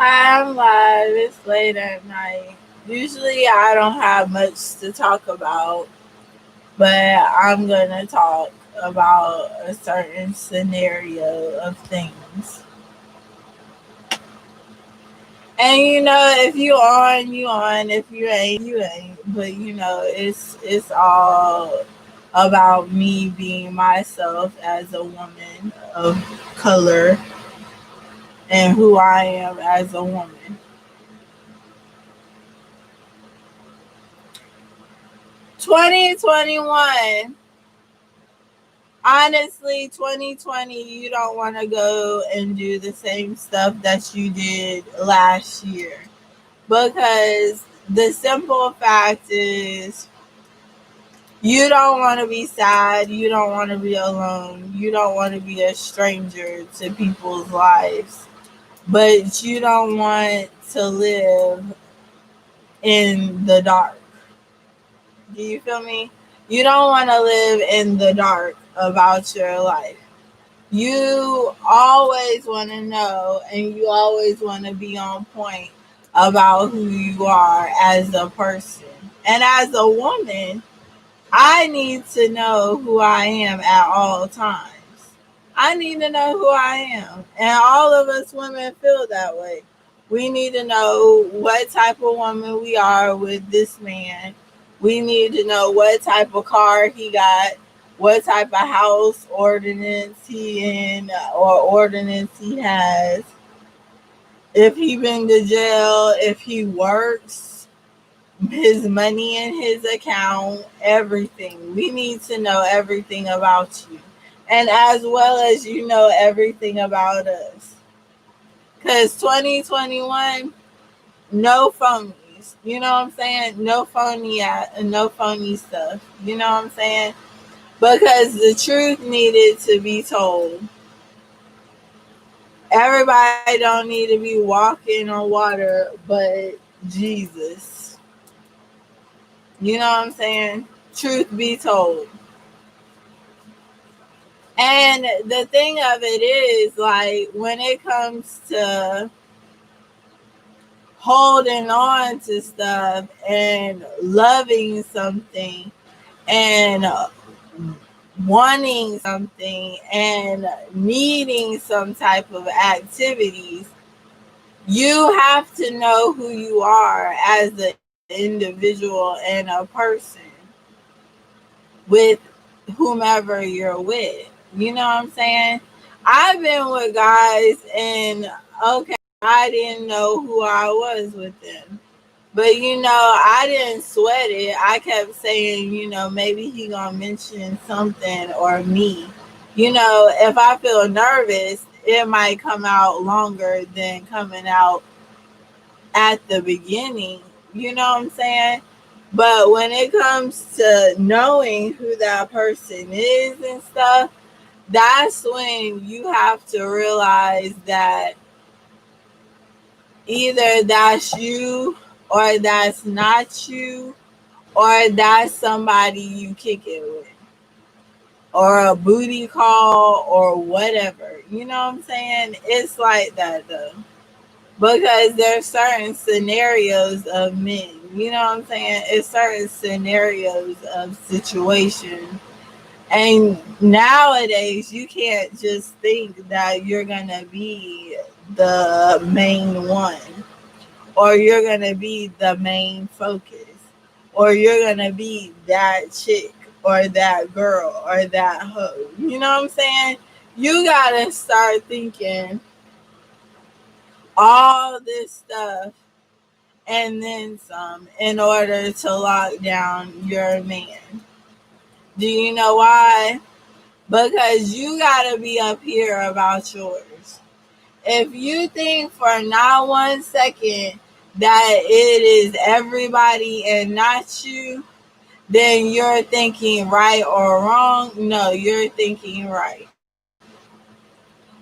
I'm live. It's late at night. Usually, I don't have much to talk about, but I'm gonna talk about a certain scenario of things. And if you on, you on. If you ain't, you ain't. But it's all about me being myself as a woman of color and who I am as a woman. 2021. Honestly, 2020, you don't want to go and do the same stuff that you did last year because the simple fact is you don't want to be sad, you don't want to be alone, you don't want to be a stranger to people's lives, but you don't want to live in the dark. Do you feel me? You don't want to live in the dark about your life. You always want to know and you always want to be on point about who you are as a person. And as a woman, I need to know who I am at all times. I need to know who I am. And all of us women feel that way. We need to know what type of woman we are with this man. We need to know what type of car he got, what type of house ordinance he in or ordinance he has, if he been to jail, if he works, his money in his account, everything. We need to know everything about you. And as well as everything about us. Cause 2021, no phonies. You know what I'm saying? No phony no phony stuff. You know what I'm saying? Because the truth needed to be told. Everybody don't need to be walking on water but Jesus. You know what I'm saying? Truth be told. And the thing of it is, like, when it comes to holding on to stuff and loving something and wanting something and needing some type of activities, you have to know who you are as an individual and a person with whomever you're with. You know what I'm saying? I've been with guys and okay, I didn't know who I was with them. But I didn't sweat it. I kept saying, maybe he gonna mention something or me. If I feel nervous, it might come out longer than coming out at the beginning. You know what I'm saying? But when it comes to knowing who that person is and stuff, that's when you have to realize that either that's you or that's not you or that's somebody you kick it with or a booty call or whatever. You know what I'm saying? It's like that though. Because there's certain scenarios of men. You know what I'm saying? It's certain scenarios of situations. And nowadays, you can't just think that you're going to be the main one or you're going to be the main focus or you're going to be that chick or that girl or that hoe. You know what I'm saying? You got to start thinking all this stuff and then some in order to lock down your man. Do you know why? Because you got to be up here about yours. If you think for not 1 second that it is everybody and not you, then you're thinking right or wrong. No, you're thinking right.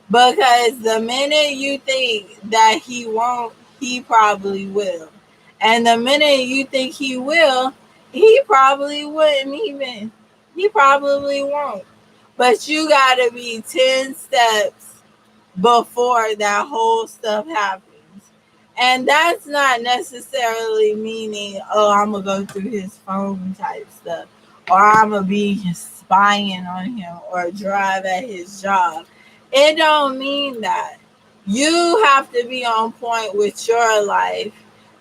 Because the minute you think that he won't, he probably will. And the minute you think he will, he probably wouldn't even. He probably won't. But you got to be 10 steps before that whole stuff happens. And that's not necessarily meaning, oh, I'm going to go through his phone type stuff, or I'm going to be spying on him or drive at his job. It don't mean that. You have to be on point with your life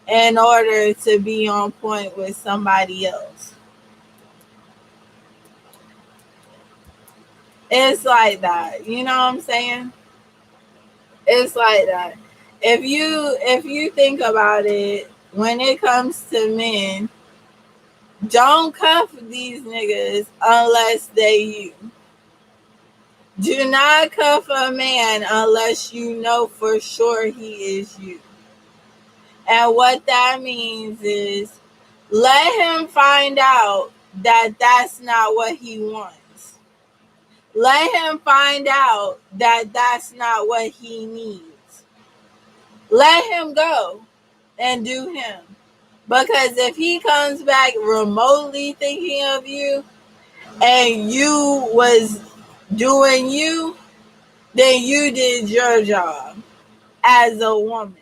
in order to be on point with somebody else. It's like that. You know what I'm saying? It's like that. If you think about it, when it comes to men, don't cuff these niggas unless they you. Do not cuff a man unless you know for sure he is you. And what that means is let him find out that that's not what he wants. Let him find out that that's not what he needs. Let him go and do him. Because if he comes back remotely thinking of you and you was doing you, then you did your job as a woman.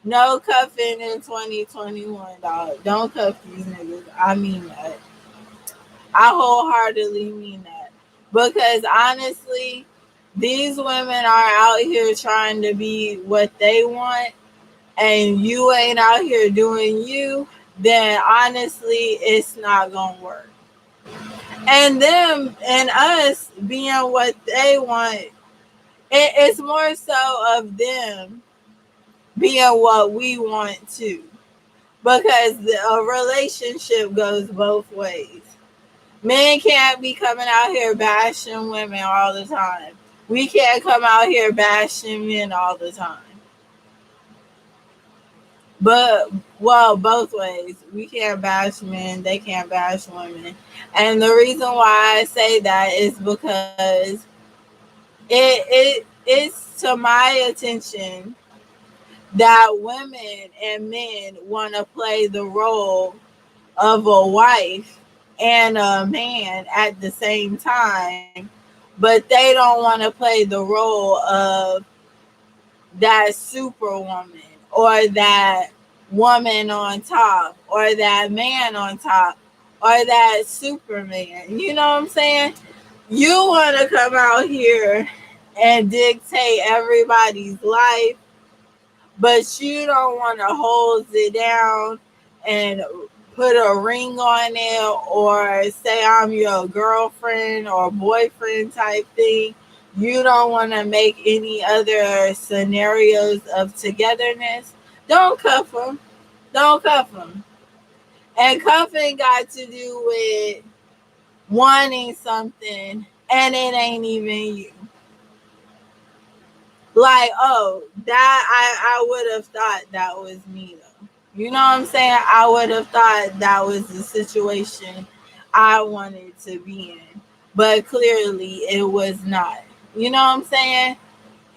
No cuffing in 2021, dog. Don't cuff these niggas. I mean that. I wholeheartedly mean that. Because honestly, these women are out here trying to be what they want, and you ain't out here doing you, then honestly, it's not going to work. And them and us being what they want, it's more so of them being what we want to. Because a relationship goes both ways. Men can't be coming out here bashing women all the time. We can't come out here bashing men all the time. But, well, both ways. We can't bash men, they can't bash women. And the reason why I say that is because it's to my attention that women and men want to play the role of a wife and a man at the same time, but they don't want to play the role of that superwoman or that woman on top or that man on top or that Superman. You know what I'm saying? You want to come out here and dictate everybody's life, but you don't want to hold it down and put a ring on it or say I'm your girlfriend or boyfriend type thing. You don't want to make any other scenarios of togetherness. Don't cuff them. Don't cuff them. And cuffing got to do with wanting something and it ain't even you. Like, oh, that I would have thought that was me though. You know what I'm saying? I would have thought that was the situation I wanted to be in. But clearly it was not. You know what I'm saying?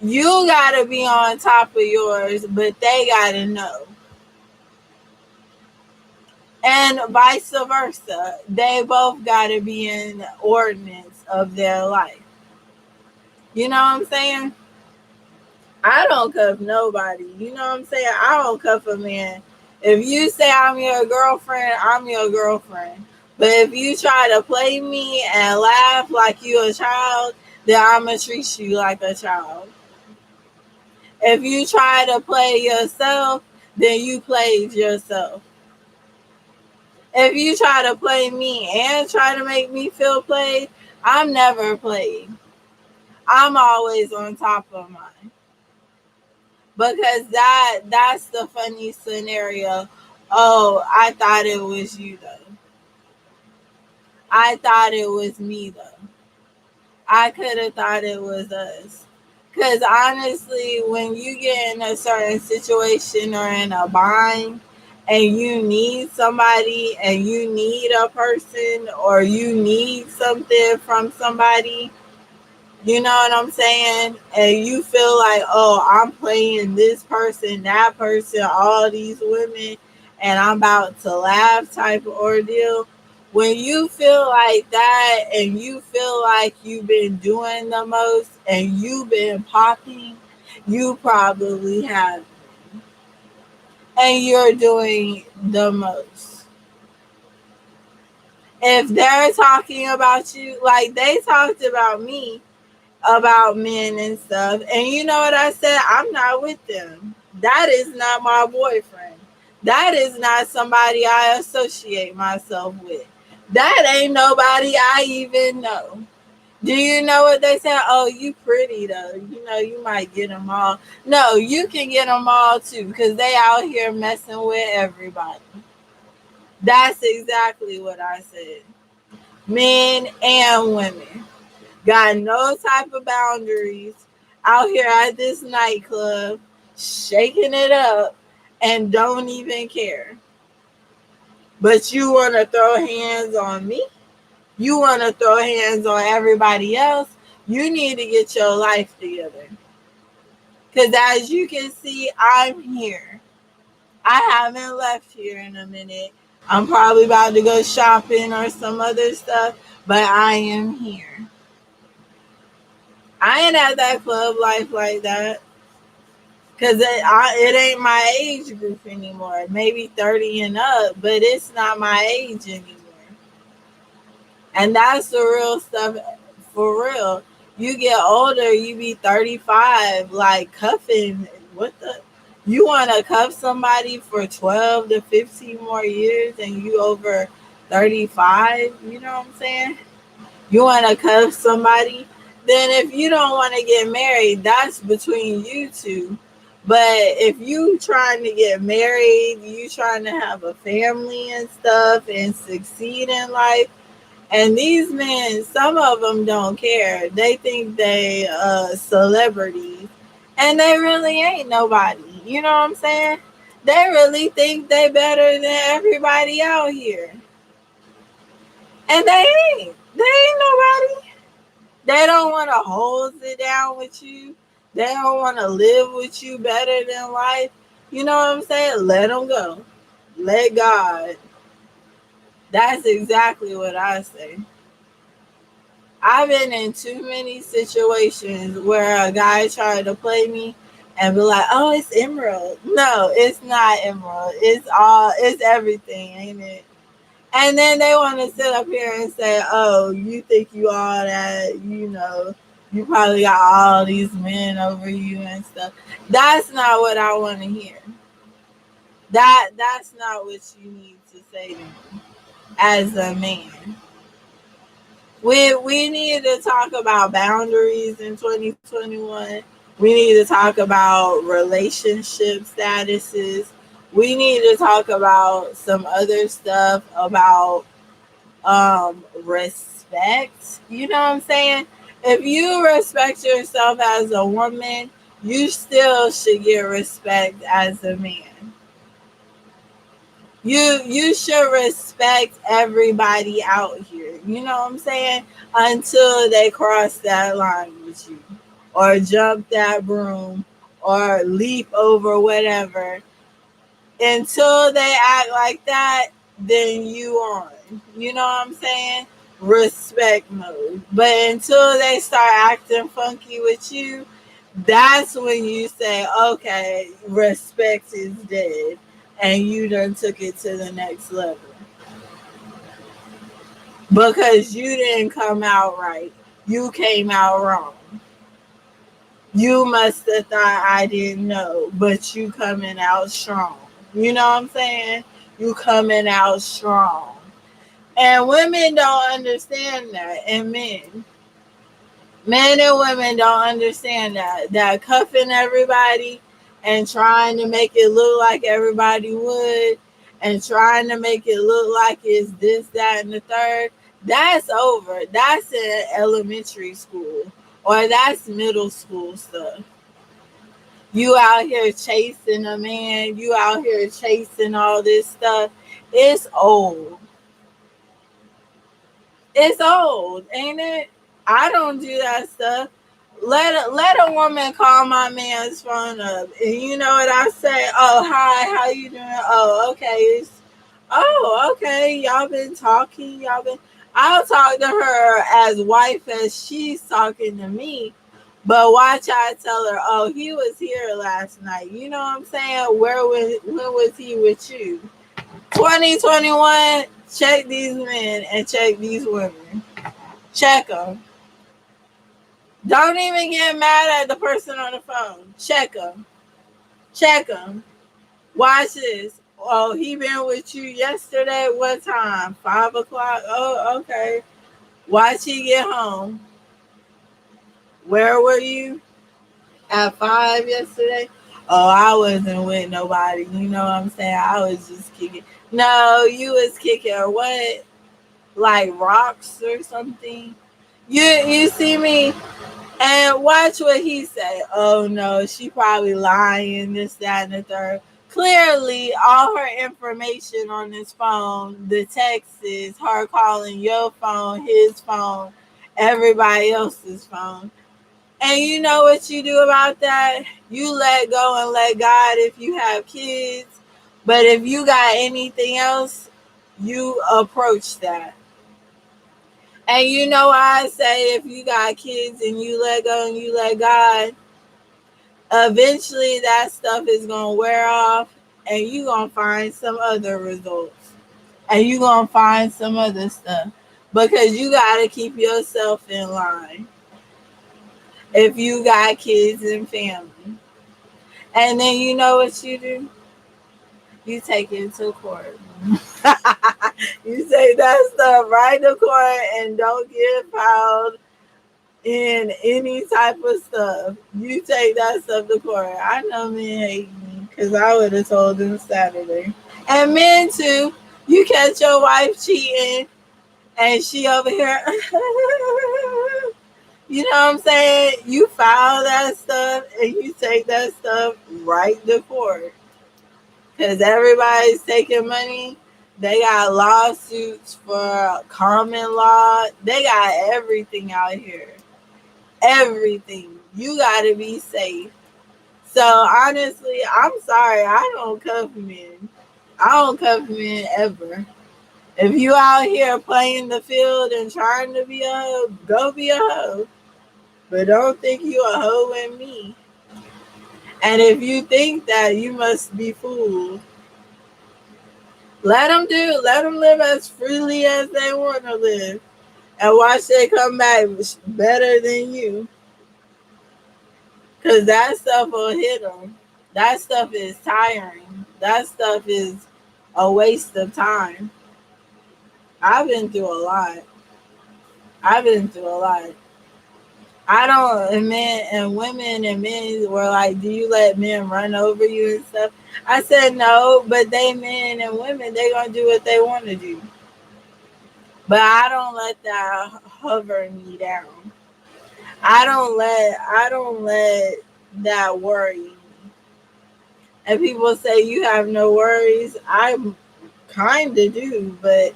You gotta be on top of yours, but they gotta know. And vice versa. They both gotta be in ordinance of their life. You know what I'm saying? I don't cuff nobody. You know what I'm saying? I don't cuff a man. If you say I'm your girlfriend, I'm your girlfriend. But if you try to play me and laugh like you a child, then I'm going to treat you like a child. If you try to play yourself, then you played yourself. If you try to play me and try to make me feel played, I'm never played. I'm always on top of mine. Because that's the funny scenario. Oh, I thought it was you though. I thought it was me though. I could have thought it was us. Because honestly, when you get in a certain situation or in a bind and you need somebody and you need a person or you need something from somebody, you know what I'm saying? And you feel like, oh, I'm playing this person, that person, all these women, and I'm about to laugh type of ordeal. When you feel like that and you feel like you've been doing the most and you've been popping, you probably have. and you're doing the most. If they're talking about you, like they talked about me, about men and stuff, and you know what I said? I'm not with them. That is not my boyfriend. That is not somebody I associate myself with. That ain't nobody I even know. Do you know what they say? Oh, you pretty though. You know, you might get them all. No, you can get them all too, because they out here messing with everybody. That's exactly what I said. Men and women got no type of boundaries out here at this nightclub, shaking it up, and don't even care. But you want to throw hands on me? You want to throw hands on everybody else? You need to get your life together. Because as you can see, I'm here. I haven't left here in a minute. I'm probably about to go shopping or some other stuff, but I am here. I ain't at that club life like that. Because it ain't my age group anymore. Maybe 30 and up, but it's not my age anymore. And that's the real stuff for real. You get older, you be 35, like cuffing. What the? You want to cuff somebody for 12 to 15 more years and you over 35? You know what I'm saying? You want to cuff somebody? Then if you don't want to get married, that's between you two. But if you trying to get married, you trying to have a family and stuff and succeed in life, and these men, some of them don't care. They think they celebrities, and they really ain't nobody. You know what I'm saying? They really think they better than everybody out here, and they ain't. They ain't nobody. They don't want to hold it down with you. They don't want to live with you better than life. You know what I'm saying? Let them go. Let God. That's exactly what I say. I've been in too many situations where a guy tried to play me and be like, "Oh, it's Emerald." No, it's not Emerald. It's everything, ain't it? And then they want to sit up here and say, "Oh, you think you all that? You know, you probably got all these men over you and stuff." That's not what I want to hear. That's not what you need to say to me as a man. We need to talk about boundaries in 2021. We need to talk about relationship statuses. We need to talk about some other stuff about respect. You know what I'm saying? If you respect yourself as a woman, you still should get respect as a man. You should respect everybody out here. You know what I'm saying? Until they cross that line with you, or jump that broom, or leap over whatever. Until they act like that, then you on. You know what I'm saying? Respect mode. But until they start acting funky with you, that's when you say, okay, respect is dead. And you done took it to the next level. Because you didn't come out right. You came out wrong. You must have thought I didn't know, but you coming out strong. You know what I'm saying? You coming out strong. And women don't understand that. And men and women don't understand that cuffing everybody and trying to make it look like everybody would, and trying to make it look like it's this, that, and the third, that's over. That's in elementary school, or that's middle school stuff. You out here chasing a man, you out here chasing all this stuff. It's old. It's old, ain't it? I don't do that stuff. Let a woman call my man's phone up, and you know what I say? Oh, hi, how you doing? Oh, okay. Oh, okay. Y'all been talking. Y'all been. I'll talk to her as wife as she's talking to me, But watch I tell her, oh, he was here last night. You know what I'm saying? When was he with you? 2021, check these men and check these women. Check them. Don't even get mad at the person on the phone. Check them. Check them. Watch this. Oh, he been with you yesterday. What time? 5 o'clock. Oh, okay. Watch he get home. Where were you? At 5 yesterday? Oh, I wasn't with nobody. You know what I'm saying? I was just kicking. No, you was kicking what? Like rocks or something? You see me? And watch what he say. Oh no, she probably lying, this, that, and the third. Clearly, all her information on this phone, the texts, is her calling your phone, his phone, everybody else's phone. And you know what you do about that? You let go and let God if you have kids. But if you got anything else, you approach that. And you know why I say if you got kids and you let go and you let God, eventually that stuff is going to wear off and you going to find some other results. And you going to find some other stuff. Because you got to keep yourself in line if you got kids and family. And then you know what you do? You take it to court. You take that stuff right to court and don't get filed in any type of stuff. You take that stuff to court. I know men hate me because I would have told them Saturday. And men too. You catch your wife cheating and she over here. You know what I'm saying? You file that stuff and you take that stuff right to court. Because everybody's taking money. They got lawsuits for common law. They got everything out here. Everything. You got to be safe. So honestly, I'm sorry. I don't cuff men. I don't cuff men ever. If you out here playing the field and trying to be a hoe, go be a hoe. But don't think you a hoe in me. And if you think that, you must be fooled. Let them do. Let them live as freely as they want to live. And watch they come back better than you. Because that stuff will hit them. That stuff is tiring. That stuff is a waste of time. I've been through a lot. I've been through a lot. I don't, and men and women and men were like, do you let men run over you and stuff? I said no, but they men and women, they gonna do what they want to do. But I don't let that hover me down. I don't let that worry me. And people say you have no worries. I kind of do, but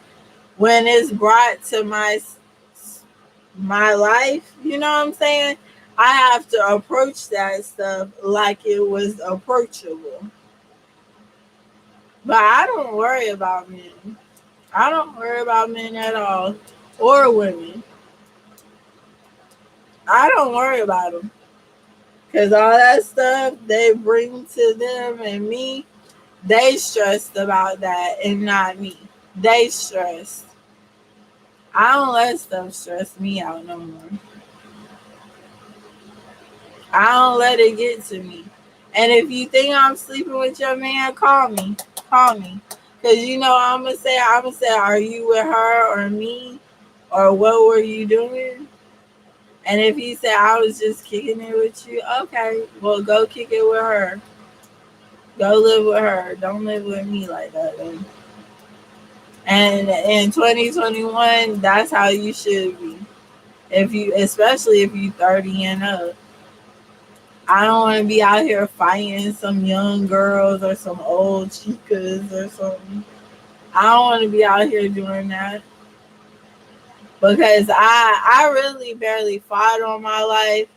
when it's brought to my life, you know what I'm saying? I have to approach that stuff like it was approachable. But I don't worry about men. I don't worry about men at all, or women. I don't worry about them. Because all that stuff they bring to them and me, they stressed about that and not me. They stressed. I don't let stuff stress me out no more. I don't let it get to me. And if you think I'm sleeping with your man, call me. Call me. Because you know I'm going to say, are you with her or me? Or what were you doing? And if he said, I was just kicking it with you, okay, well, go kick it with her. Go live with her. Don't live with me like that. Then. And in 2021, that's how you should be. Especially if you 30 and up. I don't want to be out here fighting some young girls or some old chicas or something. I don't want to be out here doing that. Because I really barely fought on my life.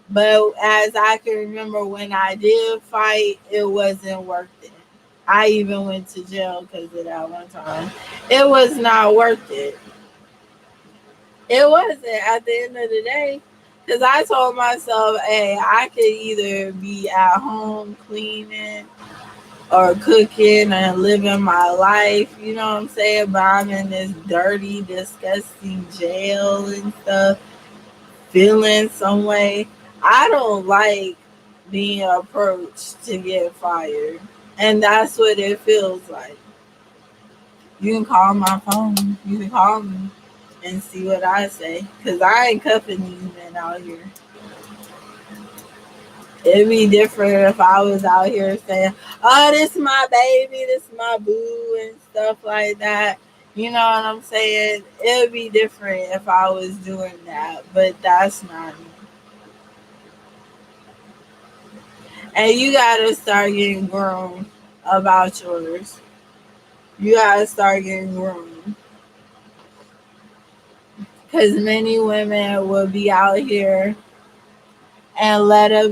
But as I can remember when I did fight, it wasn't worth it. I even went to jail because of that one time. It was not worth it. It wasn't at the end of the day. Because I told myself, hey, I could either be at home cleaning or cooking and living my life, you know what I'm saying? But I'm in this dirty, disgusting jail and stuff, feeling some way. I don't like being approached to get fired. And that's what it feels like. You can call my phone. You can call me and see what I say. Because I ain't cuffing these men out here. It'd be different if I was out here saying, oh, this is my baby, this is my boo, and stuff like that. You know what I'm saying? It would be different if I was doing that, but that's not me. And you gotta start getting grown about yours. You gotta start getting grown. Because many women will be out here and let a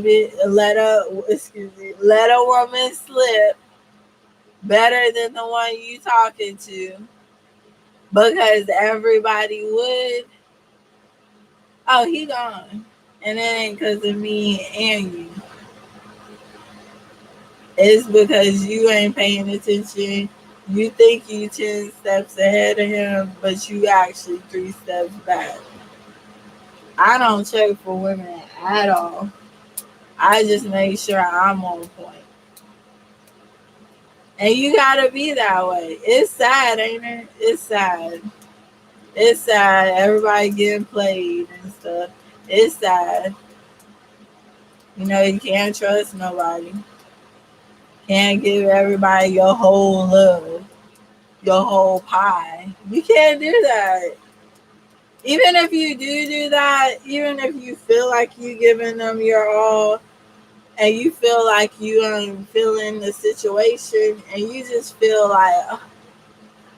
woman slip better than the one you talking to because everybody would. Oh, he gone, and it ain't because of me and you. It's because you ain't paying attention. You think you 10 steps ahead of him, but you actually 3 steps back. I don't check for women at all. I just make sure I'm on point. And you gotta be that way. It's sad, ain't it? It's sad. It's sad. Everybody getting played and stuff. It's sad. You know, you can't trust nobody. Can't give everybody your whole love, your whole pie. You can't do that. Even if you do that, even if you feel like you giving them your all and you feel like you feeling the situation and you just feel like, "Oh,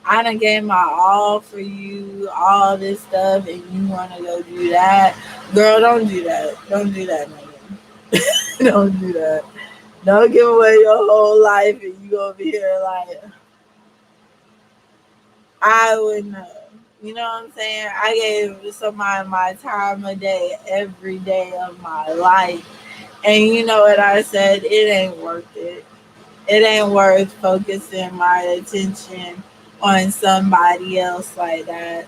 I done gave my all for you, all this stuff, and you want to go do that." Girl, don't do that. Don't do that, man. Don't do that. Don't give away your whole life and you over here like, I would know. You know what I'm saying? I gave somebody my time of day every day of my life. And you know what I said? It ain't worth it. It ain't worth focusing my attention on somebody else like that.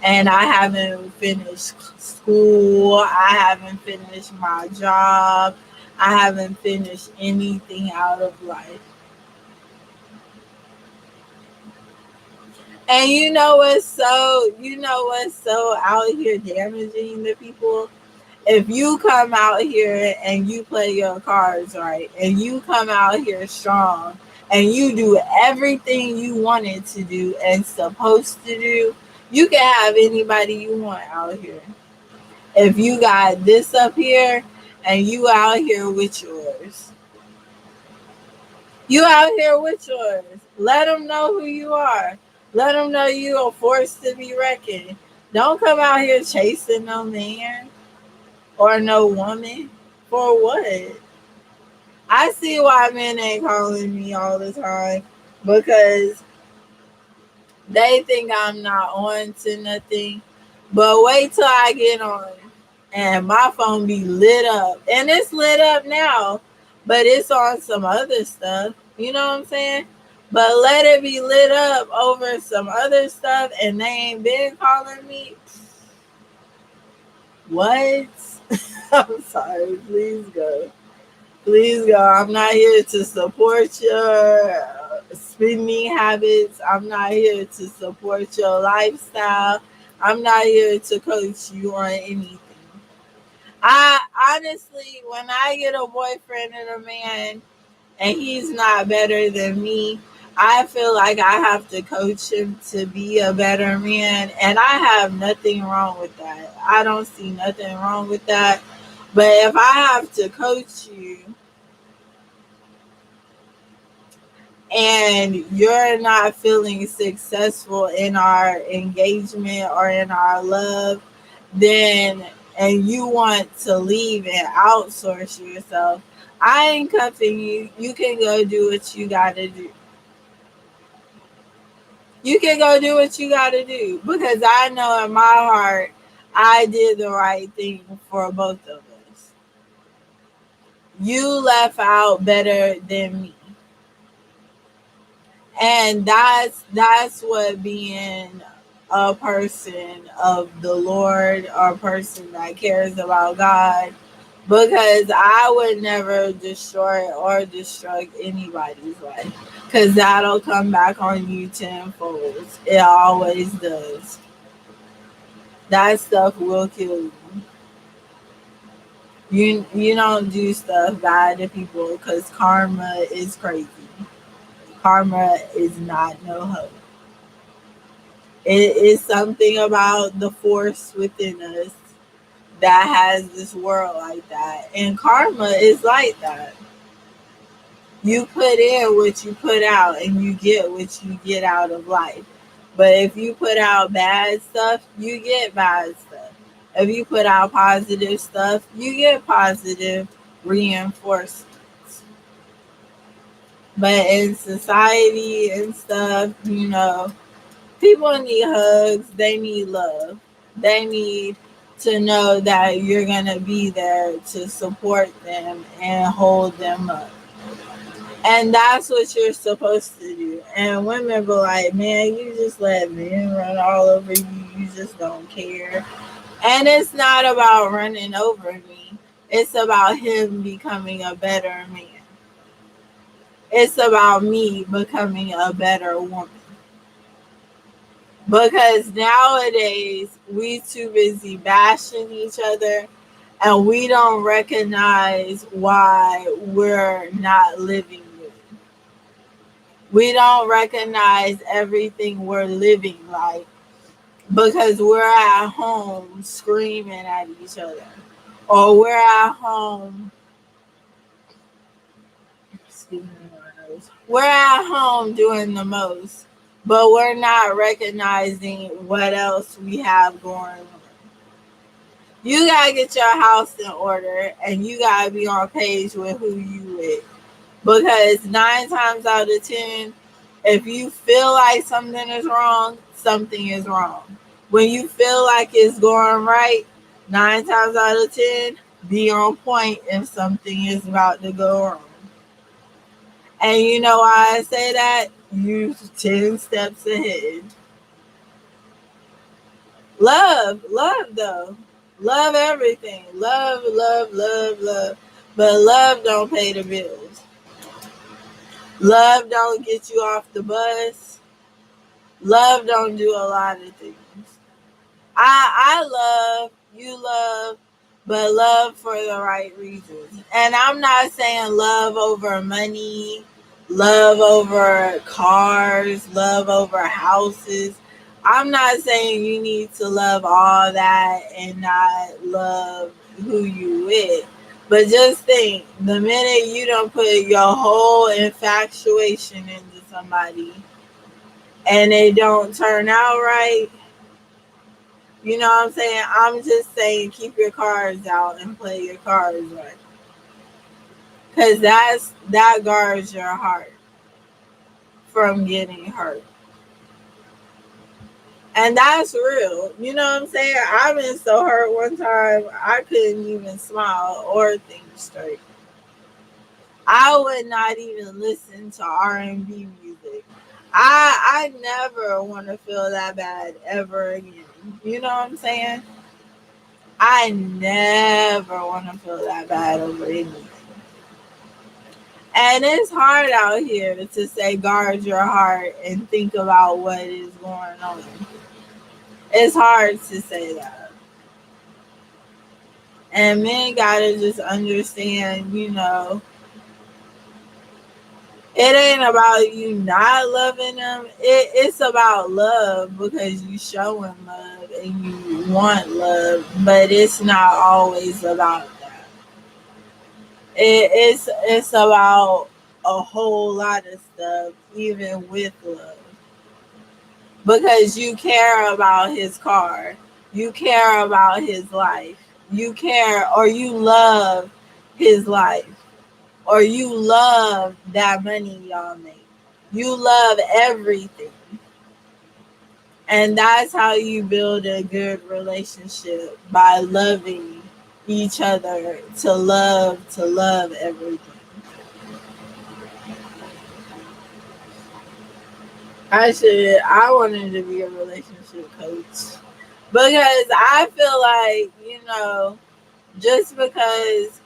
And I haven't finished school. I haven't finished my job. I haven't finished anything out of life. And you know what's so out here damaging to people? If you come out here and you play your cards right and you come out here strong and you do everything you wanted to do and supposed to do, you can have anybody you want out here. If you got this up here and you out here with yours, you out here with yours. Let them know who you are. Let them know you are forced to be reckoned. Don't come out here chasing no man or no woman. For what? I see why men ain't calling me all the time because they think I'm not on to nothing. But wait till I get on and my phone be lit up. And it's lit up now, but it's on some other stuff. You know what I'm saying? But let it be lit up over some other stuff and they ain't been calling me. What? I'm sorry. Please go. Please go. I'm not here to support your spending habits. I'm not here to support your lifestyle. I'm not here to coach you on anything. I honestly, when I get a boyfriend and a man and he's not better than me, I feel like I have to coach him to be a better man. And I have nothing wrong with that. I don't see nothing wrong with that. But if I have to coach you and you're not feeling successful in our engagement or in our love, then and you want to leave and outsource yourself, I ain't cuffing you. You can go do what you gotta do. You can go do what you gotta do because I know in my heart I did the right thing for both of us. You left out better than me. And that's what being a person of the Lord or a person that cares about God, because I would never destroy or destruct anybody's life, because that'll come back on you tenfold. It always does. That stuff will kill you. You don't do stuff bad to people, because karma is crazy. Karma is not no hope. It is something about the force within us that has this world like that. And karma is like that. You put in what you put out, and you get what you get out of life. But if you put out bad stuff, you get bad stuff. If you put out positive stuff, you get positive reinforcements. But in society and stuff, people need hugs. They need love. They need to know that you're going to be there to support them and hold them up. And that's what you're supposed to do. And women be like, man, you just let men run all over you. You just don't care. And it's not about running over me. It's about him becoming a better man. It's about me becoming a better woman. Because nowadays we too busy bashing each other, and we don't recognize why we're not living good. We don't recognize everything we're living like, because we're at home screaming at each other, or we're at home, excuse me, we're at home doing the most, but we're not recognizing what else we have going on. You gotta get your house in order, and you gotta be on page with who you with. Because 9 times out of 10, if you feel like something is wrong, something is wrong. When you feel like it's going right, 9 times out of 10, be on point if something is about to go wrong. And you know why I say that? You 10 steps ahead. Love though. Love everything. Love, love, love, love. But love don't pay the bills. Love don't get you off the bus. Love don't do a lot of things. I love, you love, but love for the right reasons. And I'm not saying love over money, love over cars, love over houses. I'm not saying you need to love all that and not love who you with. But just think, the minute you don't put your whole infatuation into somebody and they don't turn out right, you know what I'm saying? I'm just saying keep your cards out and play your cards right. Because that guards your heart from getting hurt. And that's real. You know what I'm saying? I've been so hurt one time I couldn't even smile or think straight. I would not even listen to R&B music. I never want to feel that bad ever again. You know what I'm saying? I never want to feel that bad over anything. And it's hard out here to say guard your heart and think about what is going on. It's hard to say that. And men gotta just understand, it ain't about you not loving them. It's about love, because you showing love and you want love, but it's not always about that. It's about a whole lot of stuff, even with love, because you care about his car, you care about his life, you care, or you love his life, or you love that money y'all make. You love everything. And that's how you build a good relationship, by loving each other, to love everything. I wanted to be a relationship coach because I feel like, just because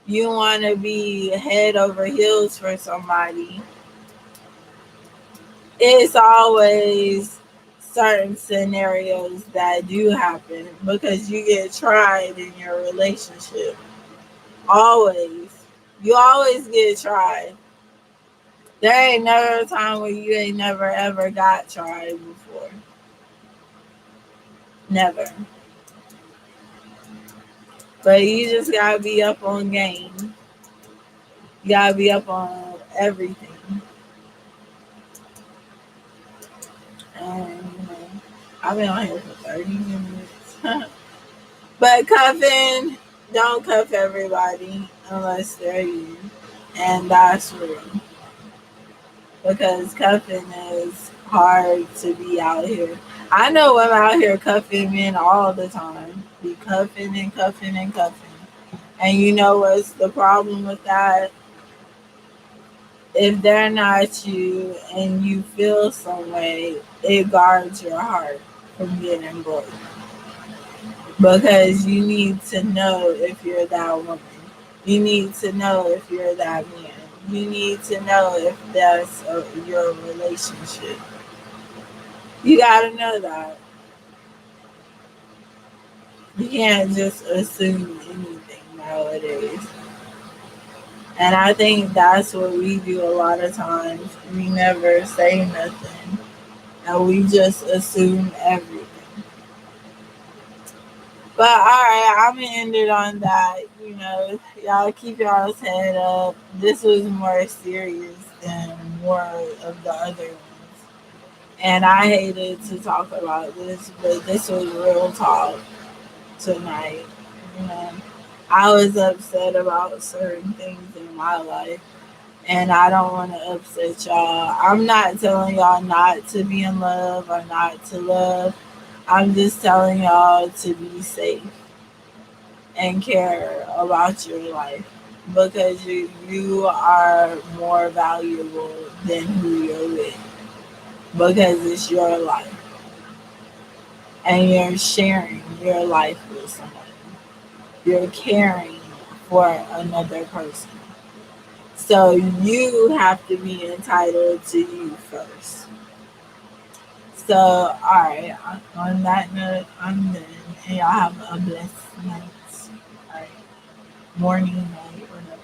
you want to be head over heels for somebody, it's always certain scenarios that do happen because you get tried in your relationship. Always. You always get tried. There ain't never a time where you ain't never ever got tried before. Never. But you just gotta be up on game. You gotta be up on everything. And I've been on here for 30 minutes. But cuffing, don't cuff everybody unless they're you. And that's real. Because cuffing is hard to be out here. I know women out here cuffing men all the time. Be cuffing and cuffing and cuffing. And you know what's the problem with that? If they're not you and you feel some way, it guards your heart from getting broken. Because you need to know if you're that woman. You need to know if you're that man. You need to know if that's your relationship. You gotta know that. You can't just assume anything nowadays. And I think that's what we do a lot of times. We never say nothing. And we just assume everything. But alright, I'm gonna end it on that. Y'all keep y'all's head up. This was more serious than more of the other ones. And I hated to talk about this, but this was real talk tonight. You know, I was upset about certain things in my life, and I don't want to upset y'all. I'm not telling y'all not to be in love or not to love. I'm just telling y'all to be safe and care about your life because you are more valuable than who you're with because it's your life and you're sharing your life with somebody. You're caring for another person. So you have to be entitled to you first. So, all right, on that note, I'm done. And y'all have a blessed night. All right, morning, night, whatever.